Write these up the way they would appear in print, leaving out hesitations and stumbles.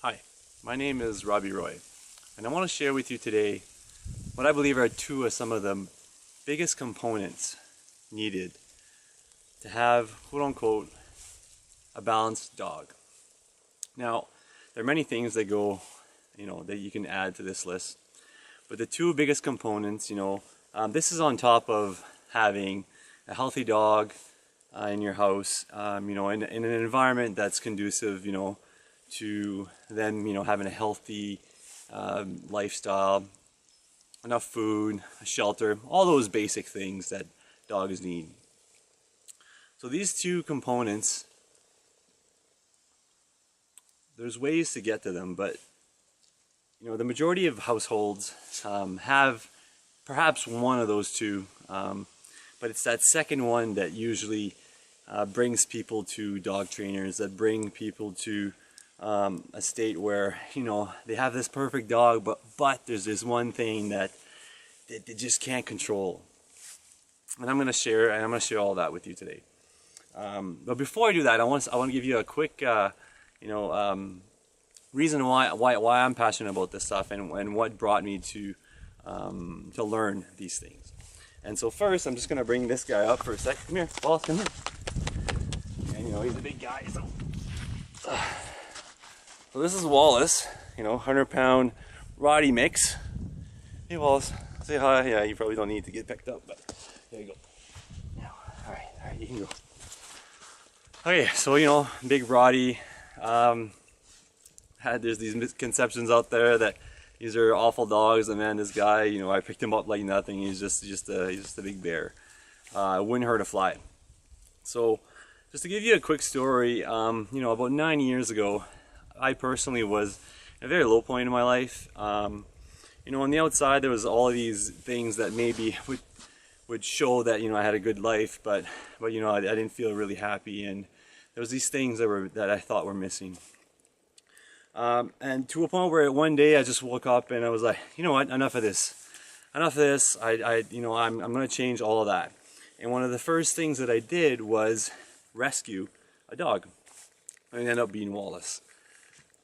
Hi, my name is Robbie Roy, and I want to share with you today what I believe are two of some of the biggest components needed to have, quote unquote, a balanced dog. Now, there are many things that go, that you can add to this list, but the two biggest components, this is on top of having a healthy dog in your house, in an environment that's conducive, to them, having a healthy lifestyle, enough food, shelter, all those basic things that dogs need. So these two components, there's ways to get to them, but the majority of households have perhaps one of those two, but it's that second one that usually brings people to dog trainers, that bring people to a state where they have this perfect dog, but there's this one thing that they just can't control, and I'm going to share all that with you today. But before I do that, I want to give you a quick reason why I'm passionate about this stuff, and what brought me to learn these things. And so first, I'm just going to bring this guy up for a sec. Come here, Wallace, come here. And he's a big guy, so. So this is Wallace, 100-pound Roddy mix. Hey Wallace, say hi. Yeah, you probably don't need to get picked up, but there you go. Now, all right, you can go. Okay, so big Roddy. There's these misconceptions out there that these are awful dogs, and man, this guy, I picked him up like nothing. He's just a big bear. Wouldn't hurt a fly. So, just to give you a quick story, about 9 years ago, I personally was at a very low point in my life. On the outside there was all of these things that maybe would show that I had a good life, but I didn't feel really happy, and there was these things that I thought were missing. And to a point where one day I just woke up and I was like, you know what, enough of this. I'm going to change all of that. And one of the first things that I did was rescue a dog. And it ended up being Wallace.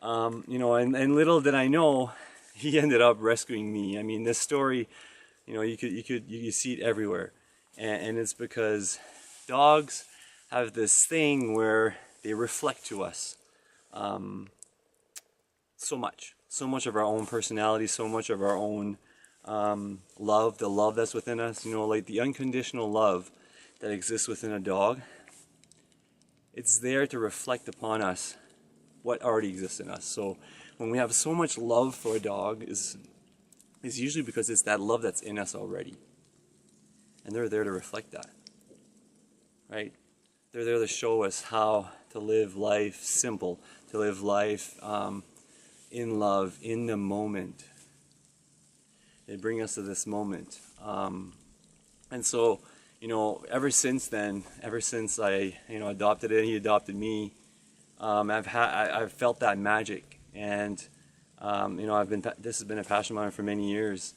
And little did I know, he ended up rescuing me. I mean, this story, you could see it everywhere. And it's because dogs have this thing where they reflect to us. So much of our own personality, so much of our own love, the love that's within us, like the unconditional love that exists within a dog. It's there to reflect upon us what already exists in us. So when we have so much love for a dog, is usually because it's that love that's in us already, and they're there to reflect that, right? They're there to show us how to live life simple, to live life in love, in the moment. They bring us to this moment. And so, ever since then, ever since I, adopted it, he adopted me, I've felt that magic. And, this has been a passion of mine for many years.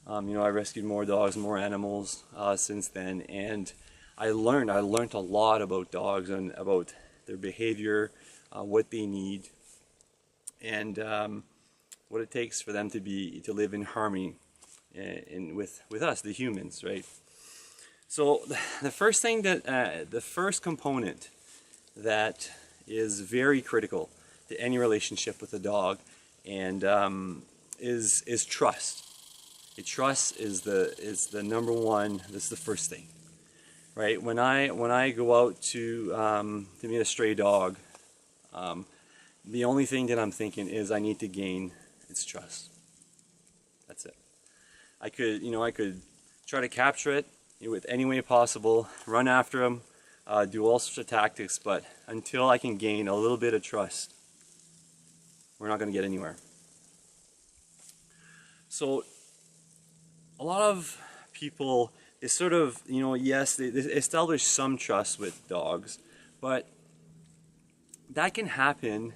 I rescued more dogs, more animals since then. And I learned a lot about dogs and about their behavior, what they need, and what it takes for them to live in harmony with us, the humans, right? So the first component that is very critical to any relationship with a dog, and is trust. Trust is the number one. This is the first thing, right? When I go out to meet a stray dog, the only thing that I'm thinking is I need to gain its trust. That's it. I could try to capture it with any way possible, run after him, do all sorts of tactics, but until I can gain a little bit of trust, we're not going to get anywhere. So a lot of people, they sort of, yes, they establish some trust with dogs, but that can happen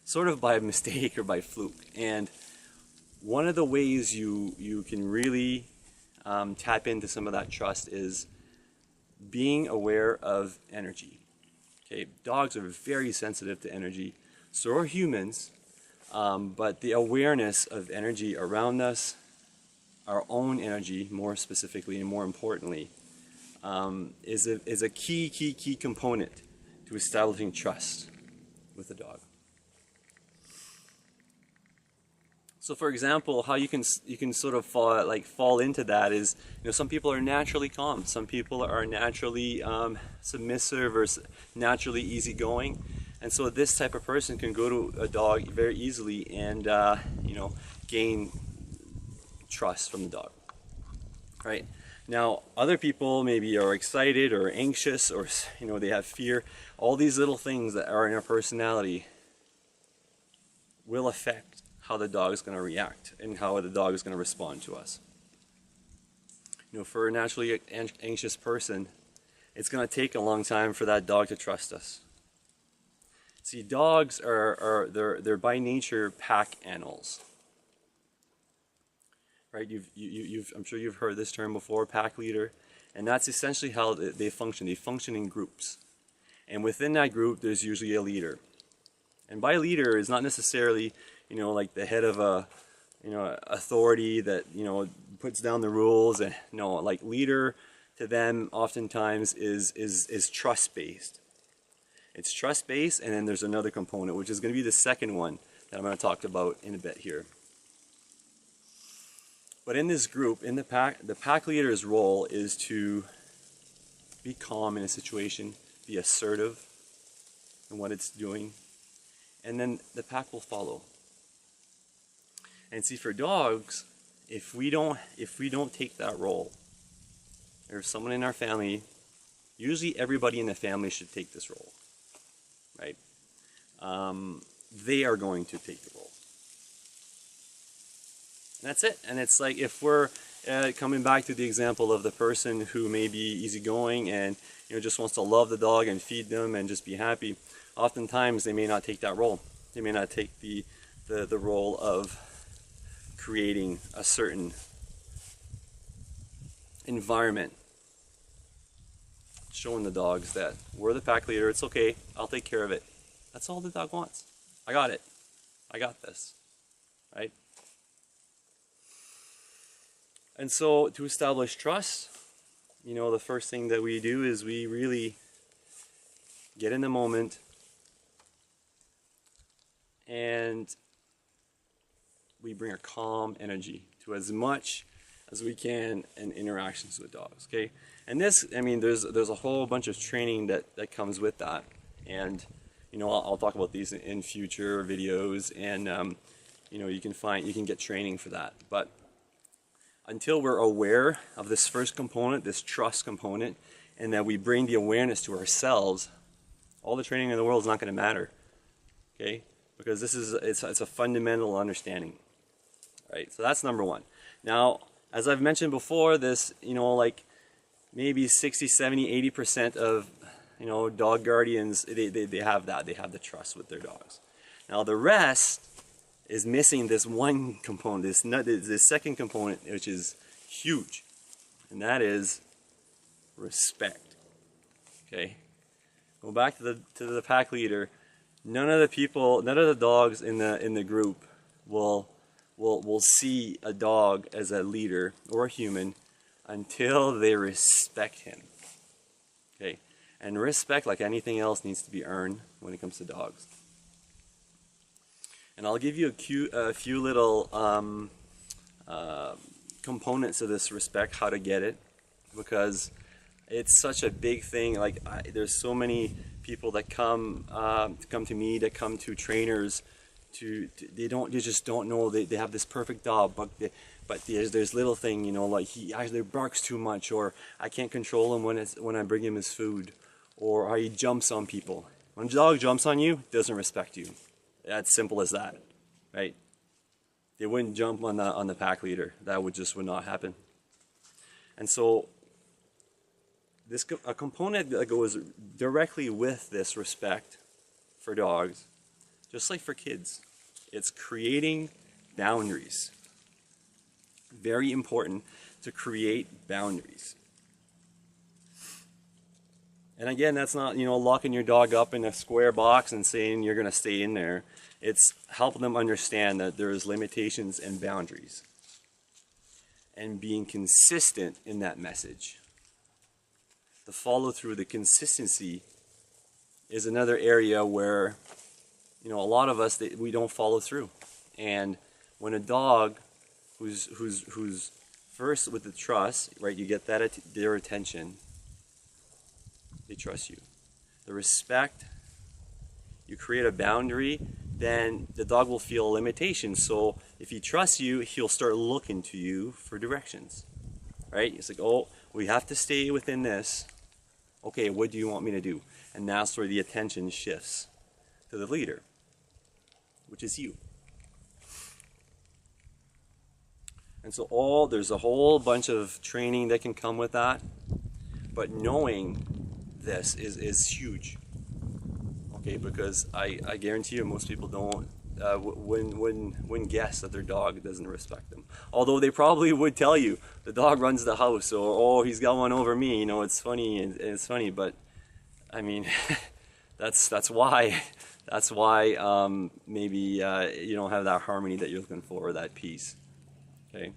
sort of by mistake or by fluke. And one of the ways you can really tap into some of that trust is being aware of energy. Okay, dogs are very sensitive to energy. So are humans, but the awareness of energy around us, our own energy more specifically and more importantly, is a key component to establishing trust with the dog. So, for example, how you can sort of fall into that is, some people are naturally calm, some people are naturally submissive or naturally easygoing, and so this type of person can go to a dog very easily and gain trust from the dog. Right? Now, other people maybe are excited or anxious or they have fear. All these little things that are in our personality will affect how the dog is going to react and how the dog is going to respond to us. For a naturally anxious person, it's going to take a long time for that dog to trust us. See, dogs they're by nature pack animals. Right? I'm sure you've heard this term before, pack leader, and that's essentially how they function. They function in groups, and within that group, there's usually a leader. And by leader is not necessarily like the head of a authority that puts down the rules, and like leader to them oftentimes is trust based. It's trust based, and then there's another component which is going to be the second one that I'm going to talk about in a bit here. But in this group, in the pack leader's role is to be calm in a situation, be assertive in what it's doing, and then the pack will follow. And see, for dogs, if we don't take that role, or if someone in our family, usually everybody in the family should take this role, right? They are going to take the role. And that's it. And it's like, if we're coming back to the example of the person who may be easygoing and just wants to love the dog and feed them and just be happy, oftentimes they may not take that role. They may not take the role of creating a certain environment, showing the dogs that we're the pack leader, it's okay, I'll take care of it. That's all the dog wants. I got it. I got this. Right? And so to establish trust, the first thing that we do is we really get in the moment and we bring a calm energy to as much as we can in interactions with dogs, okay? And this, there's a whole bunch of training that comes with that. And, I'll talk about these in future videos, and, you can get training for that. But until we're aware of this first component, this trust component, and that we bring the awareness to ourselves, all the training in the world is not going to matter, okay? Because it's a fundamental understanding. Right, so that's number one. Now, as I've mentioned before, this, like maybe 60, 70, 80% of, dog guardians, they have that. They have the trust with their dogs. Now, the rest is missing this one component, this second component, which is huge, and that is respect. Okay, go back to the pack leader. None of the dogs in the group will see a dog as a leader or a human until they respect him. Okay, and respect, like anything else, needs to be earned when it comes to dogs. And I'll give you a few little components of this respect, how to get it, because it's such a big thing. Like there's so many people that come to me, that come to trainers. They just don't know. They have this perfect dog, but there's little thing, like he either barks too much, or I can't control him when I bring him his food, or how he jumps on people. When a dog jumps on you, it doesn't respect you. That's simple as that, right? They wouldn't jump on the pack leader. That would not happen. And so a component that goes directly with this respect for dogs, just like for kids, it's creating boundaries. Very important to create boundaries. And again, that's not, you know, locking your dog up in a square box and saying you're going to stay in there. It's helping them understand that there's limitations and boundaries, and being consistent in that message. The follow through, the consistency is another area where, you know, a lot of us, we don't follow through. And when a dog who's first with the trust, right, you get that their attention, they trust you. The respect, you create a boundary, then the dog will feel a limitation. So if he trusts you, he'll start looking to you for directions, right? It's like, oh, we have to stay within this. Okay, what do you want me to do? And that's where the attention shifts to the leader, which is you. And so there's a whole bunch of training that can come with that, but knowing this is huge. Okay, because I guarantee you most people don't wouldn't guess that their dog doesn't respect them. Although they probably would tell you the dog runs the house, or oh, he's got one over me. You know, it's funny and it's funny, but I mean that's why maybe you don't have that harmony that you're looking for, or that peace. Okay,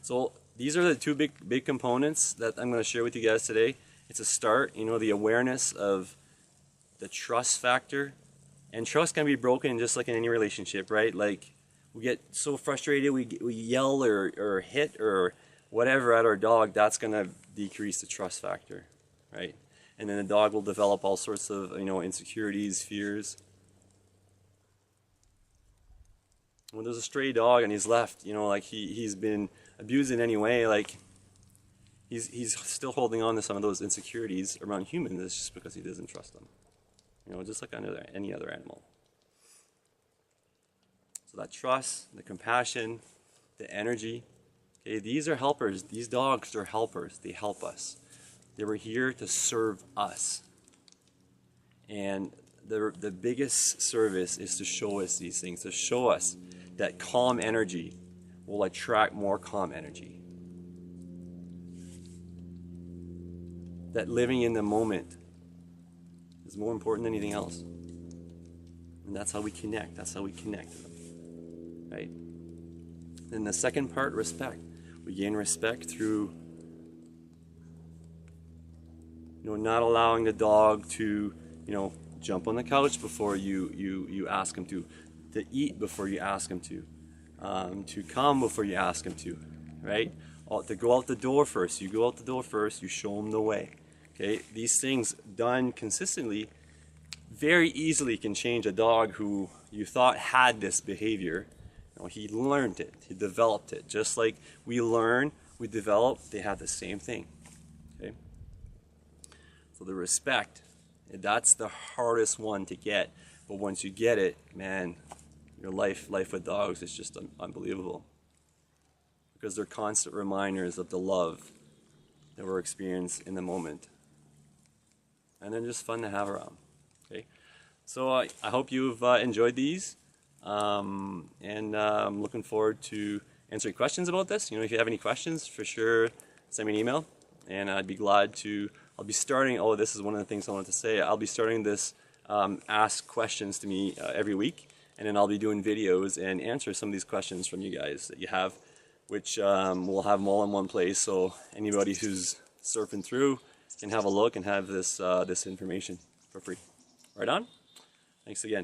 so these are the two big components that I'm going to share with you guys today. It's a start, you know, the awareness of the trust factor. And trust can be broken just like in any relationship, right? Like, we get so frustrated, we yell or hit or whatever at our dog, that's going to decrease the trust factor, right? And then the dog will develop all sorts of, you know, insecurities, fears. When there's a stray dog and he's left, you know, like he's been abused in any way, like he's still holding on to some of those insecurities around humans. It's just because he doesn't trust them. You know, just like any other animal. So that trust, the compassion, the energy, okay, these are helpers. These dogs are helpers. They help us. They were here to serve us. And the biggest service is to show us these things, to show us that calm energy will attract more calm energy. That living in the moment is more important than anything else. And that's how we connect. That's how we connect to them. Right? Then the second part, respect. We gain respect through, you know, not allowing the dog to, you know, jump on the couch before you ask him to eat before you ask him to come before you ask him to, right? To go out the door first. You go out the door first, you show him the way. Okay, these things done consistently very easily can change a dog who you thought had this behavior. You know, he learned it, he developed it. Just like we learn, we develop, they have the same thing. Okay, so the respect, that's the hardest one to get. But once you get it, man, your life with dogs is just unbelievable, because they're constant reminders of the love that we're experiencing in the moment. And they're just fun to have around. Okay, so I hope you've enjoyed these, and I'm looking forward to answering questions about this. You know, if you have any questions, for sure send me an email, and I'd be glad to. I'll be starting. Oh, this is one of the things I wanted to say. I'll be starting this ask questions to me every week, and then I'll be doing videos and answer some of these questions from you guys that you have, which we'll have them all in one place. So anybody who's surfing through can have a look and have this information for free. Right on? Thanks again.